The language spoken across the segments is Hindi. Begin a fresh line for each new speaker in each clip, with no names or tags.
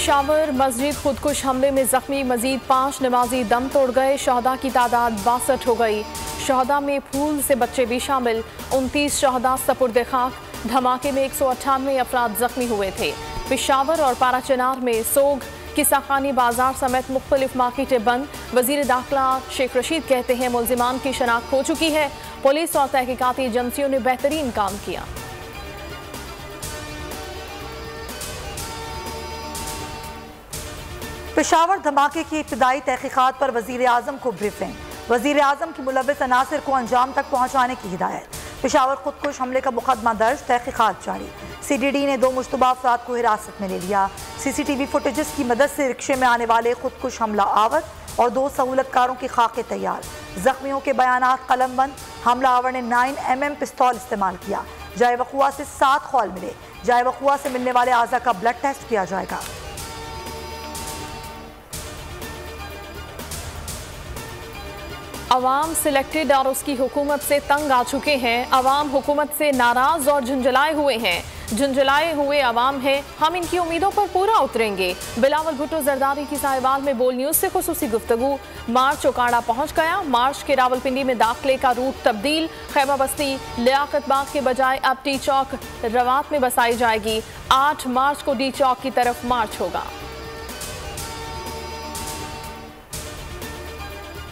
पेशावर मस्जिद खुदकुश हमले में जख्मी मजीद 5 नमाजी दम तोड़ गए। शहदा की तादाद 62 हो गई। शहदा में फूल से बच्चे भी शामिल। 29 शहदा सपुर्द खाक। धमाके में 198 अफराद जख्मी हुए थे। पेशावर और पाराचनार में सोग किसाखानी बाजार समेत मुख्तलिफ मार्केटें बंद। वजीर दाखिला शेख रशीद कहते हैं मुल्जिमान की शनाख्त हो चुकी है। पुलिस और तहकीकाती एजेंसियों ने बेहतरीन काम किया।
पेशावर धमाके की इब्तिदाई तहकीकात पर वजीर आजम को ब्रीफिंग। वजीर आजम की मुलव्विस अनासिर को अंजाम तक पहुँचाने की हिदायत। पेशावर खुदकुश हमले का मुकदमा दर्ज, तहकीकात जारी। CDD ने 2 मुश्तबा अफराद को हिरासत में ले लिया। CCTV फुटेजेस की मदद से रिक्शे में आने वाले खुदकुश हमला आवर और 2 सहूलतकारों की खाके तैयार। जख्मियों के बयानात कलमबंद। हमला आवर ने 9mm पिस्तौल इस्तेमाल किया। जाए वक़ुआ से 7 खौल मिले। जाए वक़ुआ से मिलने वाले आज़ा का ब्लड टेस्ट किया जाएगा।
अवाम सिलेक्टेड और उसकी हुकूमत से तंग आ चुके हैं। अवाम हुकूमत से नाराज और झुंझलाए हुए हैं। झुंझलाए हुए अवाम हैं। हम इनकी उम्मीदों पर पूरा उतरेंगे। बिलावल भुट्टो जरदारी की साहिवाल में बोल न्यूज़ से खुसूसी गुफ्तगू। मार्च ओकाड़ा पहुँच गया। मार्च के रावलपिंडी में दाखिले का रूट तब्दील। खैमा बस्ती लियाकत बाग के बजाय अब टी चौक रवात में बसाई जाएगी। 8 मार्च को डी चौक की तरफ मार्च होगा।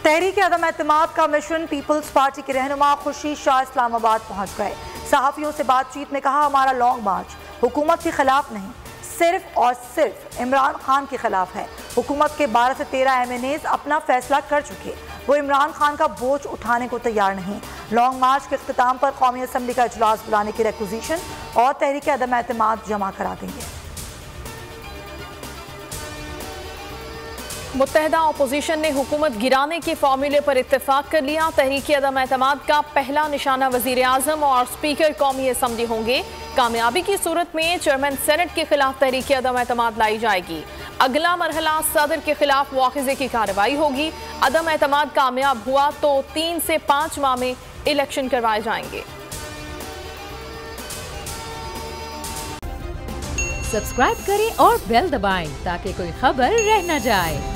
तहरीक अदम एतमाद का मिशन पीपल्स पार्टी के रहनुमा खुर्शीद शाह इस्लामाबाद पहुंच गए। सहाफ़ियों से बातचीत में कहा, हमारा लॉन्ग मार्च हुकूमत के खिलाफ नहीं, सिर्फ और सिर्फ इमरान खान के खिलाफ है। हुकूमत के 12 से 13 MNAs अपना फैसला कर चुके, वो इमरान खान का बोझ उठाने को तैयार नहीं। लॉन्ग मार्च के इख्तिताम पर कौमी असम्बली का इजलास बुलाने की रिक्विजिशन और तहरीक अदम एतमाद जमा करा देंगे।
मुत्तहदा अपोजिशन ने हुकूमत गिराने के फॉर्मूले पर इत्तेफाक कर लिया। तहरीक अदम एतमाद का पहला निशाना वजीर आजम और स्पीकर कौमी असम्बली होंगे। कामयाबी की सूरत में चेयरमैन सेनेट के खिलाफ तहरीक अदम एतमाद लाई जाएगी। अगला मरहला सदर के खिलाफ मुआखिजे की कार्रवाई होगी। अदम एतमाद कामयाब हुआ तो 3 से 5 माह में इलेक्शन करवाए जाएंगे।
सब्सक्राइब करें और बेल दबाएं ताकि कोई खबर रह न जाए।